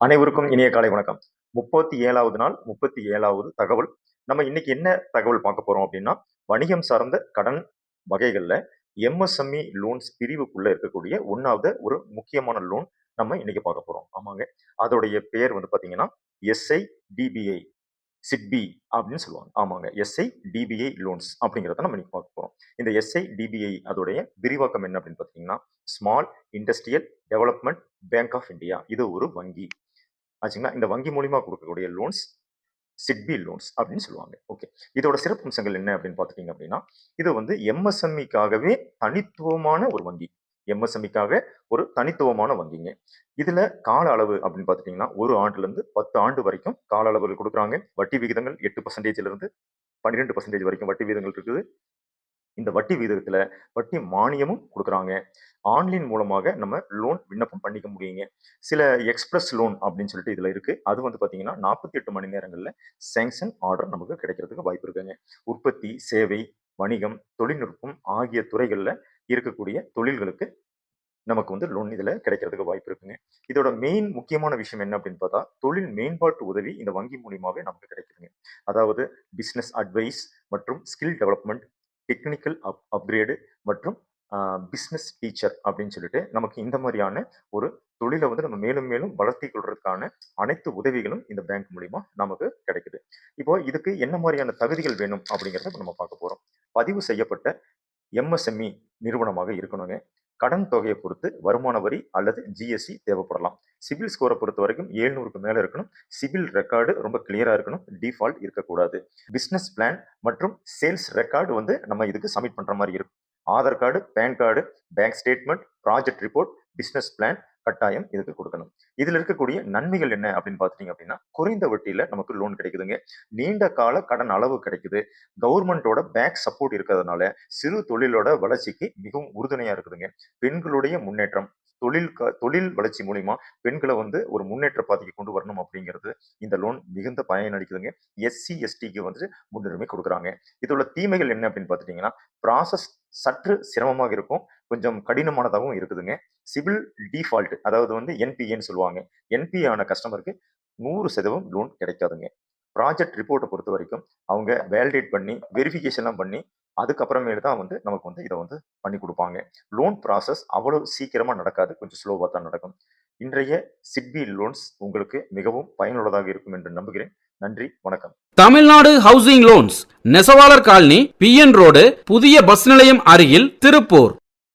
அனைவருக்கும் இனிய காலை வணக்கம். 37வது நாள், 37வது தகவல். நம்ம இன்னைக்கு என்ன தகவல் பார்க்க போறோம் அப்படின்னா, வணிகம் சார்ந்த கடன் வகைகள்ல எம்எஸ்எம்இ லோன்ஸ் பிரிவுக்குள்ள இருக்கக்கூடிய 1வது ஒரு முக்கியமான லோன் நம்ம இன்னைக்கு பார்க்க போறோம். ஆமாங்க. அதோடைய பேர் வந்து பார்த்தீங்கன்னா, எஸ்ஐடிபிஐ சிட்பி அப்படின்னு சொல்லுவாங்க. ஆமாங்க. எஸ்ஐடிபிஐ லோன்ஸ் அப்படிங்கிறத நம்ம இன்னைக்கு பார்க்க போறோம். இந்த எஸ்ஐடிபிஐ அதோடைய விரிவாக்கம் என்ன அப்படின்னு பார்த்தீங்கன்னா, small industrial development bank of India. இது ஒரு வங்கி. ஆச்சுங்களா? இந்த வங்கி மூலியமா கொடுக்கக்கூடிய லோன்ஸ் சிட்பி லோன்ஸ் அப்படின்னு சொல்லுவாங்க. ஓகே. இதோட சிறப்பம்சங்கள் என்ன அப்படின்னு பார்த்துட்டீங்க அப்படின்னா, இது வந்து எம்எஸ்எம்இக்காகவே தனித்துவமான ஒரு வங்கி. எம்எஸ்எம்இக்காக ஒரு தனித்துவமான வங்கிங்க. இதுல கால அளவு அப்படின்னு பார்த்துட்டீங்கன்னா, 1 ஆண்டுலேருந்து 10 ஆண்டு வரைக்கும் கால அளவுகள் கொடுக்குறாங்க. வட்டி விகிதங்கள் 8% இருந்து 12% வரைக்கும் வட்டி விகிதங்கள் இருக்குது. இந்த வட்டி விகிதத்துல வட்டி மானியமும் கொடுக்குறாங்க. ஆன்லைன் மூலமாக நம்ம லோன் விண்ணப்பம் பண்ணிக்க முடியுங்க. சில எக்ஸ்பிரஸ் லோன் அப்படின்னு சொல்லிட்டு இதுல இருக்கு. அது வந்து பாத்தீங்கன்னா 48 மணி நேரங்கள்ல சேங்ஷன் ஆர்டர் நமக்கு கிடைக்கிறதுக்கு வாய்ப்பு இருக்குங்க. உற்பத்தி, சேவை, வணிகம், தொழில்நுட்பம் ஆகிய துறைகள்ல இருக்கக்கூடிய தொழில்களுக்கு நமக்கு வந்து லோன் இதுல கிடைக்கிறதுக்கு வாய்ப்பு இருக்குங்க. இதோட மெயின் முக்கியமான விஷயம் என்ன அப்படின்னு பார்த்தா, தொழில் மேம்பாட்டு உதவி இந்த வங்கி மூலியமாவே நமக்கு கிடைக்குதுங்க. அதாவது பிசினஸ் அட்வைஸ் மற்றும் ஸ்கில் டெவலப்மெண்ட், டெக்னிக்கல் அப்கிரேடு மற்றும் பிஸ்னஸ் டீச்சர் அப்படின்னு சொல்லிட்டு நமக்கு இந்த மாதிரியான ஒரு தொழிலை வந்து நம்ம மேலும் மேலும் வளர்த்தி கொள்றதுக்கான அனைத்து உதவிகளும் இந்த பேங்க் மூலியமா நமக்கு கிடைக்குது. இப்போ இதுக்கு என்ன மாதிரியான தகுதிகள் வேணும் அப்படிங்கிறத நம்ம பார்க்க போறோம். பதிவு செய்யப்பட்ட எம்எஸ்எம்இ நிறுவனமாக இருக்கணுங்க. கடன் தொகையை பொறுத்து வருமான வரி அல்லது ஜிஎஸ்டி தேவைப்படலாம். சிபில் ஸ்கோரை பொறுத்த வரைக்கும் 700க்கு மேல இருக்கணும். சிபில் ரெக்கார்டு ரொம்ப கிளியரா இருக்கணும். டிஃபால்ட் இருக்கக்கூடாது. பிசினஸ் பிளான் மற்றும் சேல்ஸ் ரெக்கார்டு வந்து நம்ம இதுக்கு சப்மிட் பண்ற மாதிரி இருக்கும். Aadhaar card, PAN card, bank statement, project report, business plan கட்டாயம் இதுக்கு கொடுக்கணும். இதுல இருக்கக்கூடிய நன்மைகள் என்ன அப்படின்னு பாத்தீங்க அப்படின்னா, குறைந்த வட்டியில நமக்கு லோன் கிடைக்குதுங்க. நீண்ட கால கடன் அளவு கிடைக்குது. கவர்மெண்டோட பேக் சப்போர்ட் இருக்கிறதுனால சிறு தொழிலோட வளர்ச்சிக்கு மிகவும் உறுதுணையா இருக்குதுங்க. பெண்களுடைய முன்னேற்றம், தொழில் வளர்ச்சி மூலியமா பெண்களை வந்து ஒரு முன்னேற்ற பாதைக்கு கொண்டு வரணும் அப்படிங்கிறது இந்த லோன் மிகுந்த பயனளிக்குதுங்க. எஸ்சி எஸ்டிக்கு வந்து முன்னுரிமை கொடுக்குறாங்க. இதோட தீமைகள் என்ன அப்படின்னு பார்த்துட்டீங்கன்னா, ப்ராசஸ் சற்று சிரமமாக இருக்கும், கொஞ்சம் கடினமானதாகவும் இருக்குதுங்க. சிவில் டிஃபால்ட் அதாவது வந்து என்பிஏன்னு சொல்லுவாங்க. என்பிஏ ஆன கஸ்டமருக்கு 100% லோன் கிடைக்காதுங்க. ப்ராஜெக்ட் ரிப்போர்ட்டை பொறுத்த வரைக்கும் அவங்க வேலிடேட் பண்ணி வெரிஃபிகேஷன்லாம் பண்ணி அதுக்கப்புறமேட்டு தான் வந்து நமக்கு வந்து இதை வந்து பண்ணி கொடுப்பாங்க. லோன் ப்ராசஸ் அவ்வளவு சீக்கிரமா நடக்காது, கொஞ்சம் ஸ்லோவாக தான் நடக்கும். இன்றைய சிட்பி லோன்ஸ் உங்களுக்கு மிகவும் பயனுள்ளதாக இருக்கும் என்று நம்புகிறேன். நன்றி, வணக்கம். தமிழ்நாடு ஹவுசிங் லோன்ஸ், நெசவாளர் காலனி, பிஎன் ரோடு, புதிய பஸ் நிலையம் அருகில், திருப்பூர்.